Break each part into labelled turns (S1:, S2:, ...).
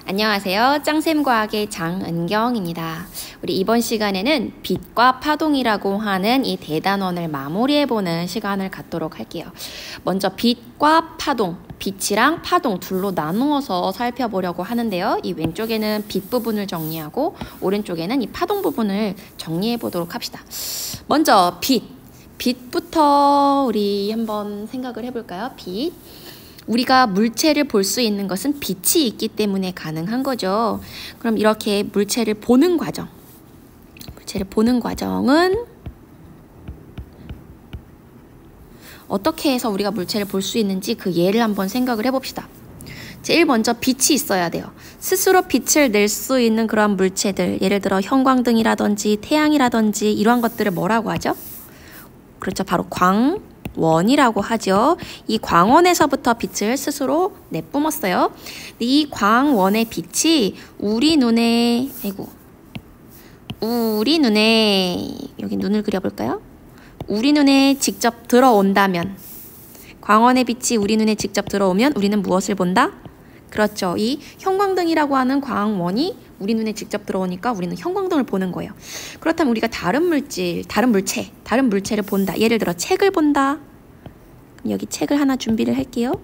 S1: 안녕하세요. 짱쌤과학의 장은경입니다. 우리 이번 시간에는 빛과 파동이라고 하는 이 대단원을 마무리해보는 시간을 갖도록 할게요. 먼저 빛과 파동, 빛이랑 파동 둘로 나누어서 살펴보려고 하는데요. 이 왼쪽에는 빛 부분을 정리하고 오른쪽에는 이 파동 부분을 정리해보도록 합시다. 먼저 빛부터 우리 한번 생각을 해볼까요? 빛. 우리가 물체를 볼 수 있는 것은 빛이 있기 때문에 가능한 거죠. 그럼 이렇게 물체를 보는 과정은 어떻게 해서 우리가 물체를 볼 수 있는지 그 예를 한번 생각을 해봅시다. 제일 먼저 빛이 있어야 돼요. 스스로 빛을 낼 수 있는 그런 물체들, 예를 들어 형광등이라든지 태양이라든지 이러한 것들을 뭐라고 하죠? 그렇죠. 바로 광원이라고 하죠. 이 광원에서부터 빛을 스스로 내뿜었어요. 이 광원의 빛이 우리 눈에 여기 눈을 그려볼까요? 우리 눈에 직접 들어온다면, 광원의 빛이 우리 눈에 직접 들어오면 우리는 무엇을 본다? 그렇죠. 이 형광등이라고 하는 광원이 우리 눈에 직접 들어오니까 우리는 형광등을 보는 거예요. 그렇다면 우리가 다른 물체를 본다. 예를 들어 책을 본다. 여기 책을 하나 준비를 할게요.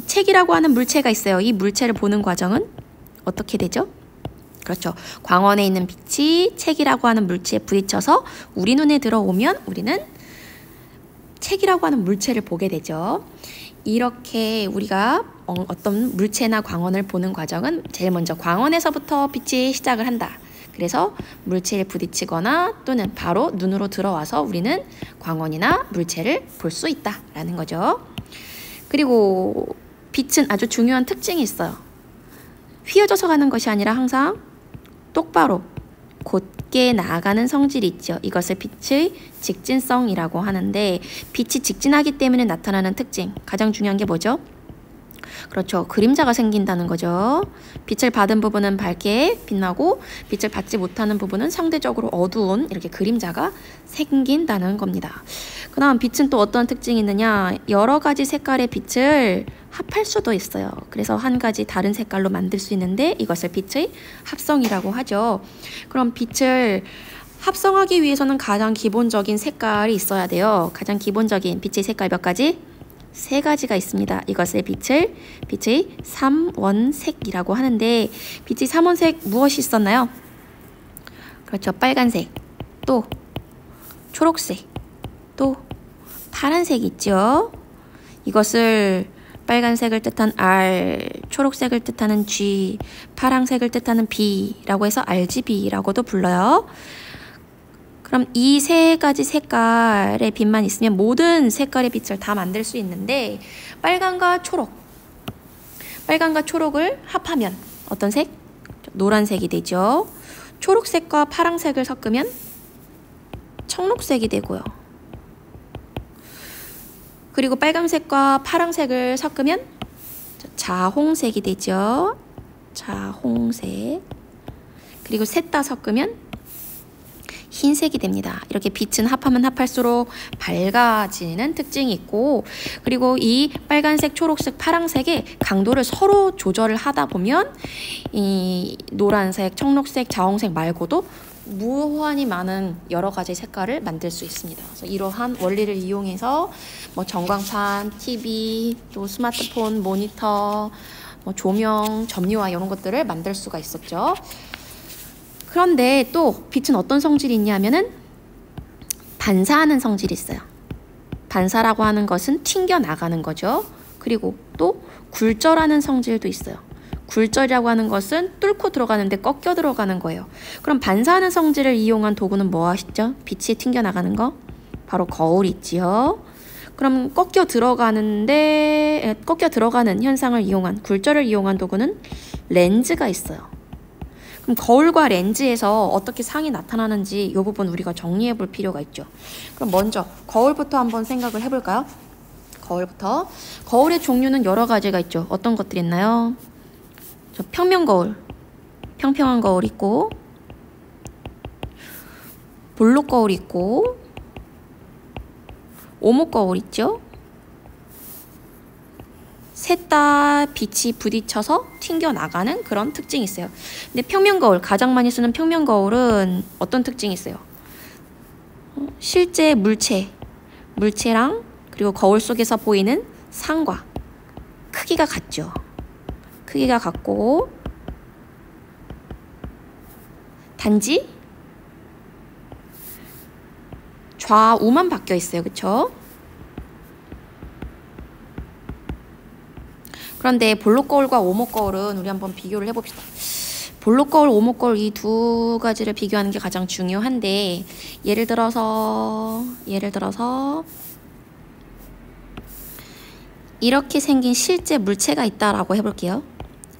S1: 책이라고 하는 물체가 있어요. 이 물체를 보는 과정은 어떻게 되죠? 그렇죠. 광원에 있는 빛이 책이라고 하는 물체에 부딪혀서 우리 눈에 들어오면 우리는 책이라고 하는 물체를 보게 되죠. 이렇게 우리가 어떤 물체나 광원을 보는 과정은 제일 먼저 광원에서부터 빛이 시작을 한다. 그래서 물체에 부딪히거나 또는 바로 눈으로 들어와서 우리는 광원이나 물체를 볼 수 있다라는 거죠. 그리고 빛은 아주 중요한 특징이 있어요. 휘어져서 가는 것이 아니라 항상 똑바로 곧게 나아가는 성질이 있죠. 이것을 빛의 직진성이라고 하는데, 빛이 직진하기 때문에 나타나는 특징, 가장 중요한 게 뭐죠? 그렇죠. 그림자가 생긴다는 거죠. 빛을 받은 부분은 밝게 빛나고 빛을 받지 못하는 부분은 상대적으로 어두운 이렇게 그림자가 생긴다는 겁니다. 그 다음 빛은 또 어떤 특징이 있느냐? 여러 가지 색깔의 빛을 합할 수도 있어요. 그래서 한 가지 다른 색깔로 만들 수 있는데 이것을 빛의 합성이라고 하죠. 그럼 빛을 합성하기 위해서는 가장 기본적인 색깔이 있어야 돼요. 가장 기본적인 빛의 색깔 몇 가지? 세 가지가 있습니다. 이것을 빛의 삼원색이라고 하는데, 빛의 삼원색 무엇이 있었나요? 그렇죠. 빨간색, 또 초록색, 또 파란색이 있죠. 이것을 빨간색을 뜻한 R, 초록색을 뜻하는 G, 파란색을 뜻하는 B라고 해서 RGB라고도 불러요. 그럼 이 세 가지 색깔의 빛만 있으면 모든 색깔의 빛을 다 만들 수 있는데, 빨간과 초록을 합하면 어떤 색? 노란색이 되죠. 초록색과 파란색을 섞으면 청록색이 되고요. 그리고 빨간색과 파란색을 섞으면 자홍색이 되죠. 자홍색. 그리고 셋 다 섞으면 흰색이 됩니다. 이렇게 빛은 합하면 합할수록 밝아지는 특징이 있고, 그리고 이 빨간색, 초록색, 파란색의 강도를 서로 조절을 하다 보면 이 노란색, 청록색, 자홍색 말고도 무한히 많은 여러 가지 색깔을 만들 수 있습니다. 그래서 이러한 원리를 이용해서 전광판, TV, 또 스마트폰, 모니터, 조명, 점유화 이런 것들을 만들 수가 있었죠. 그런데 또 빛은 어떤 성질이 있냐면은 반사하는 성질이 있어요. 반사라고 하는 것은 튕겨나가는 거죠. 그리고 또 굴절하는 성질도 있어요. 굴절이라고 하는 것은 뚫고 들어가는데 꺾여 들어가는 거예요. 그럼 반사하는 성질을 이용한 도구는 뭐 하시죠? 빛이 튕겨나가는 거? 바로 거울이 있지요. 그럼 꺾여 들어가는 현상을 이용한, 굴절을 이용한 도구는 렌즈가 있어요. 그럼 거울과 렌즈에서 어떻게 상이 나타나는지 이 부분 우리가 정리해 볼 필요가 있죠. 그럼 먼저 거울부터 한번 생각을 해볼까요? 거울의 종류는 여러 가지가 있죠. 어떤 것들이 있나요? 평면 거울, 평평한 거울 있고, 볼록 거울 있고, 오목 거울 있죠. 셋 다 빛이 부딪혀서 튕겨나가는 그런 특징이 있어요. 근데 평면거울, 가장 많이 쓰는 평면거울은 어떤 특징이 있어요? 실제 물체랑 그리고 거울 속에서 보이는 상과 크기가 같죠. 크기가 같고 단지 좌우만 바뀌어 있어요. 그쵸? 그런데 볼록 거울과 오목 거울은 우리 한번 비교를 해봅시다. 볼록 거울, 오목 거울 이 두 가지를 비교하는 게 가장 중요한데 예를 들어서 이렇게 생긴 실제 물체가 있다라고 해볼게요.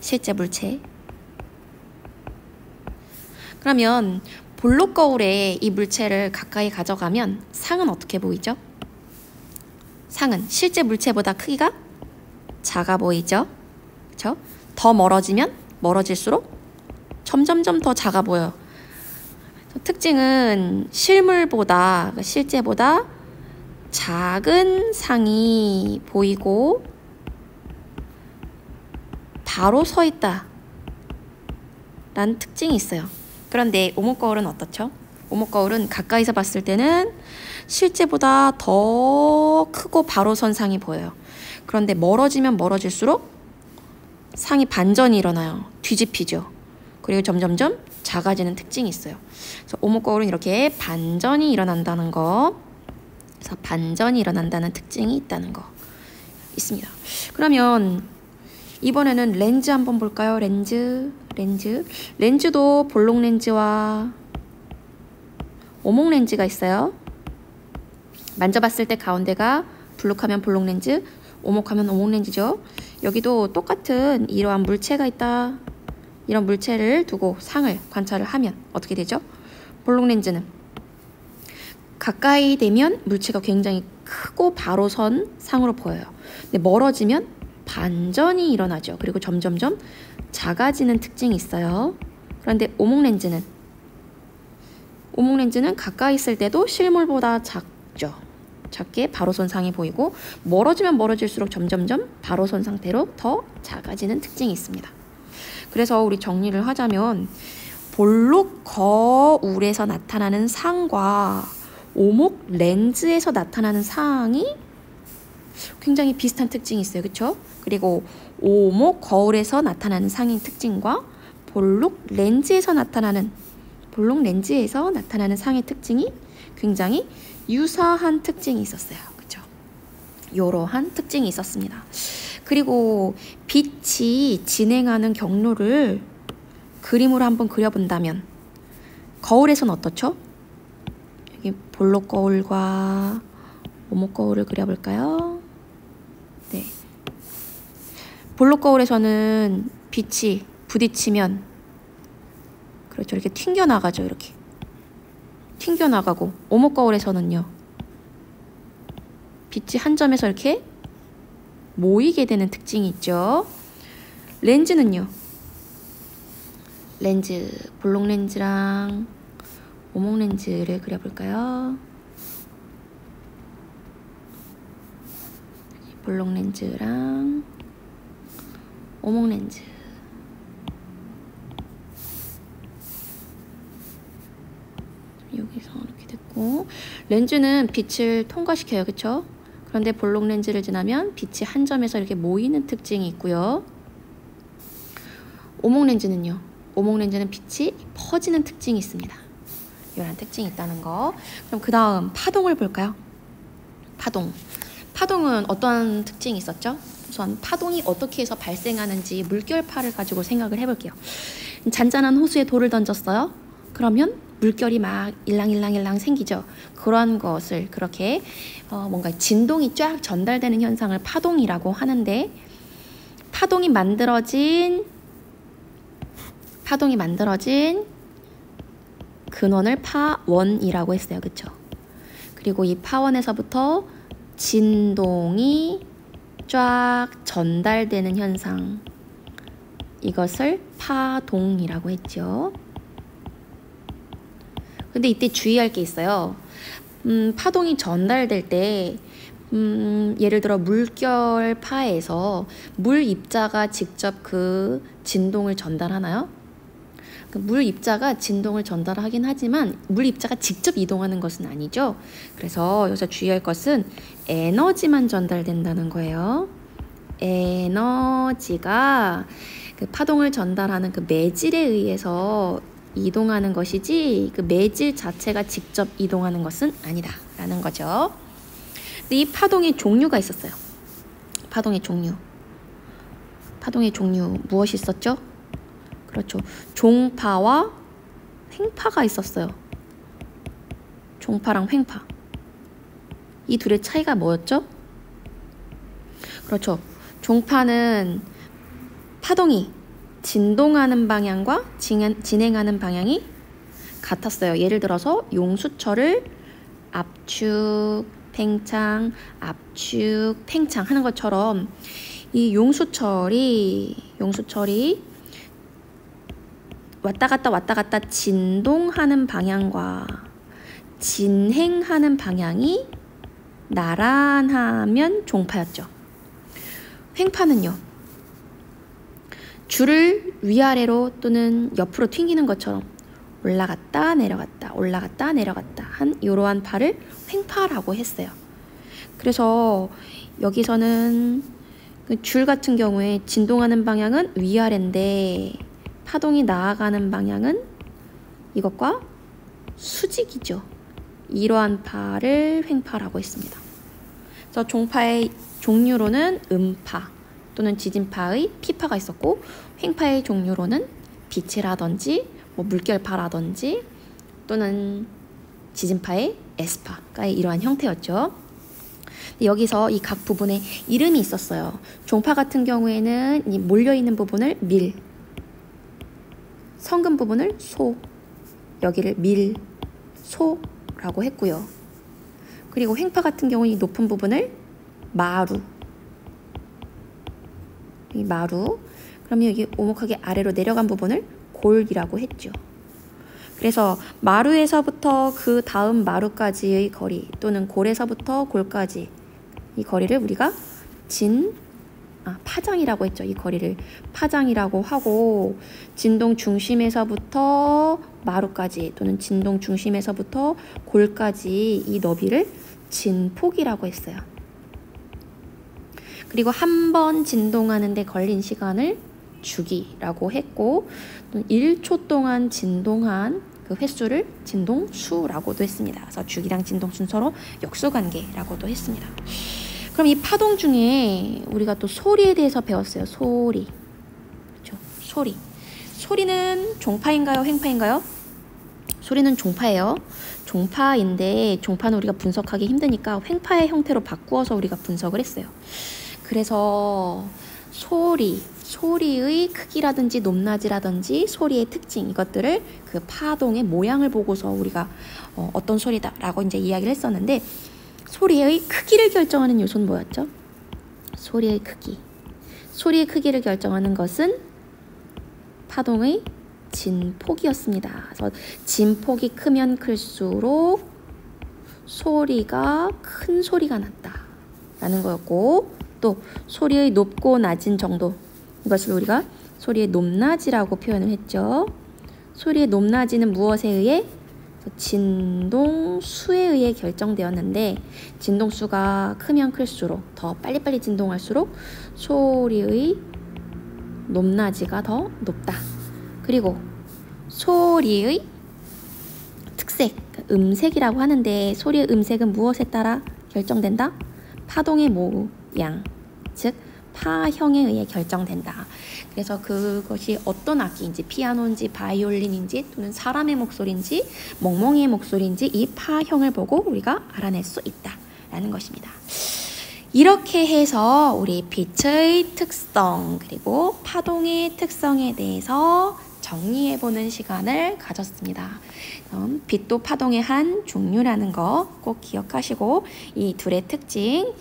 S1: 실제 물체. 그러면 볼록 거울에 이 물체를 가까이 가져가면 상은 어떻게 보이죠? 상은 실제 물체보다 크기가 작아 보이죠? 그쵸? 더 멀어지면 멀어질수록 점점점 더 작아 보여요. 특징은 실물보다, 실제보다 작은 상이 보이고 바로 서 있다 라는 특징이 있어요. 그런데 오목 거울은 어떻죠? 오목 거울은 가까이서 봤을 때는 실제보다 더 크고 바로 선 상이 보여요. 그런데 멀어지면 멀어질수록 상이 반전이 일어나요. 뒤집히죠. 그리고 점점점 작아지는 특징이 있어요. 그래서 오목 거울은 이렇게 반전이 일어난다는 거, 그래서 반전이 일어난다는 특징이 있다는 거 있습니다. 그러면 이번에는 렌즈 한번 볼까요? 렌즈도 볼록 렌즈와 오목 렌즈가 있어요. 만져봤을 때 가운데가 볼록하면 볼록 렌즈, 오목하면 오목 렌즈죠. 여기도 똑같은 이러한 물체가 있다. 이런 물체를 두고 상을 관찰을 하면 어떻게 되죠? 볼록 렌즈는 가까이 되면 물체가 굉장히 크고 바로 선 상으로 보여요. 근데 멀어지면 반전이 일어나죠. 그리고 점점점 작아지는 특징이 있어요. 그런데 오목 렌즈는 가까이 있을 때도 실물보다 작죠. 작게 바로선 상이 보이고 멀어지면 멀어질수록 점점점 바로선 상태로 더 작아지는 특징이 있습니다. 그래서 우리 정리를 하자면 볼록 거울에서 나타나는 상과 오목 렌즈에서 나타나는 상이 굉장히 비슷한 특징이 있어요. 그쵸? 그리고 오목 거울에서 나타나는 상의 특징과 볼록 렌즈에서 나타나는 상의 특징이 굉장히 유사한 특징이 있었어요. 그쵸? 이러한 특징이 있었습니다. 그리고 빛이 진행하는 경로를 그림으로 한번 그려본다면 거울에서는 어떻죠? 여기 볼록 거울과 오목 거울을 그려볼까요? 네. 볼록 거울에서는 빛이 부딪히면 그렇죠. 이렇게 튕겨나가죠. 이렇게 튕겨나가고 오목 거울에서는요. 빛이 한 점에서 이렇게 모이게 되는 특징이 있죠. 렌즈는요. 볼록 렌즈랑 오목 렌즈를 그려볼까요? 볼록 렌즈랑 오목 렌즈. 여기서 이렇게 됐고, 렌즈는 빛을 통과시켜요. 그쵸? 그런데 볼록 렌즈를 지나면 빛이 한 점에서 이렇게 모이는 특징이 있고요. 오목 렌즈는 빛이 퍼지는 특징이 있습니다. 이런 특징이 있다는 거. 그럼 그 다음 파동을 볼까요? 파동은 어떤 특징이 있었죠? 우선 파동이 어떻게 해서 발생하는지 물결파를 가지고 생각을 해볼게요. 잔잔한 호수에 돌을 던졌어요. 그러면 물결이 막 일랑일랑 생기죠. 그런 것을 그렇게 뭔가 진동이 쫙 전달되는 현상을 파동이라고 하는데, 파동이 만들어진 근원을 파원이라고 했어요. 그쵸? 그리고 이 파원에서부터 진동이 쫙 전달되는 현상, 이것을 파동이라고 했죠. 근데 이때 주의할 게 있어요. 파동이 전달될 때 예를 들어 물결파에서 물 입자가 직접 그 진동을 전달하나요? 그 물 입자가 진동을 전달하긴 하지만 물 입자가 직접 이동하는 것은 아니죠. 그래서 여기서 주의할 것은 에너지만 전달된다는 거예요. 에너지가 그 파동을 전달하는 그 매질에 의해서 이동하는 것이지 그 매질 자체가 직접 이동하는 것은 아니다 라는 거죠. 근데 이 파동의 종류가 있었어요. 파동의 종류 무엇이 있었죠? 그렇죠. 종파와 횡파가 있었어요. 종파랑 횡파. 이 둘의 차이가 뭐였죠? 그렇죠. 종파는 파동이 진동하는 방향과 진행하는 방향이 같았어요. 예를 들어서 용수철을 압축, 팽창, 압축, 팽창 하는 것처럼 이 용수철이 왔다 갔다 진동하는 방향과 진행하는 방향이 나란하면 종파였죠. 횡파는요. 줄을 위아래로 또는 옆으로 튕기는 것처럼 올라갔다 내려갔다 한 이러한 파를 횡파라고 했어요. 그래서 여기서는 그 줄 같은 경우에 진동하는 방향은 위아래인데 파동이 나아가는 방향은 이것과 수직이죠. 이러한 파를 횡파라고 했습니다. 그래서 종파의 종류로는 음파 또는 지진파의 P파가 있었고, 횡파의 종류로는 빛이라든지 물결파라든지 또는 지진파의 S파가 이러한 형태였죠. 여기서 이 각 부분에 이름이 있었어요. 종파 같은 경우에는 이 몰려있는 부분을 밀, 성근 부분을 소, 여기를 밀, 소라고 했고요. 그리고 횡파 같은 경우는 이 높은 부분을 마루, 이 마루, 그러면 여기 오목하게 아래로 내려간 부분을 골이라고 했죠. 그래서 마루에서부터 그 다음 마루까지의 거리 또는 골에서부터 골까지 이 거리를 우리가 파장이라고 했죠. 이 거리를 파장이라고 하고, 진동 중심에서부터 마루까지 또는 진동 중심에서부터 골까지 이 너비를 진폭이라고 했어요. 그리고 한 번 진동하는 데 걸린 시간을 주기라고 했고, 1초 동안 진동한 그 횟수를 진동수라고도 했습니다. 그래서 주기랑 진동수는 서로 역수관계라고도 했습니다. 그럼 이 파동 중에 우리가 또 소리에 대해서 배웠어요. 소리. 그렇죠? 소리. 소리는 종파인가요? 횡파인가요? 소리는 종파예요. 종파인데 종파는 우리가 분석하기 힘드니까 횡파의 형태로 바꾸어서 우리가 분석을 했어요. 그래서 소리의 크기라든지 높낮이라든지 소리의 특징, 이것들을 그 파동의 모양을 보고서 우리가 어떤 소리다라고 이제 이야기를 했었는데, 소리의 크기를 결정하는 요소는 뭐였죠? 소리의 크기. 소리의 크기를 결정하는 것은 파동의 진폭이었습니다. 그래서 진폭이 크면 클수록 소리가 큰 소리가 났다라는 거였고, 또 소리의 높고 낮은 정도, 이것을 우리가 소리의 높낮이라고 표현을 했죠. 소리의 높낮이는 무엇에 의해? 진동수에 의해 결정되었는데, 진동수가 크면 클수록, 더 빨리빨리 진동할수록 소리의 높낮이가 더 높다. 그리고 소리의 특색, 음색이라고 하는데, 소리의 음색은 무엇에 따라 결정된다? 파동의 모양, 즉 파형에 의해 결정된다. 그래서 그것이 어떤 악기인지, 피아노인지 바이올린인지 또는 사람의 목소리인지 멍멍이의 목소리인지 이 파형을 보고 우리가 알아낼 수 있다라는 것입니다. 이렇게 해서 우리 빛의 특성 그리고 파동의 특성에 대해서 정리해보는 시간을 가졌습니다. 빛도 파동의 한 종류라는 거 꼭 기억하시고 이 둘의 특징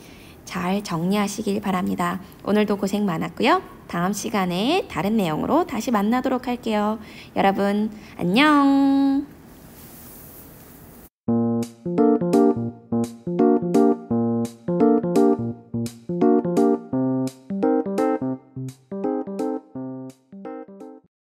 S1: 잘 정리하시길 바랍니다. 오늘도 고생 많았고요. 다음 시간에 다른 내용으로 다시 만나도록 할게요. 여러분 안녕.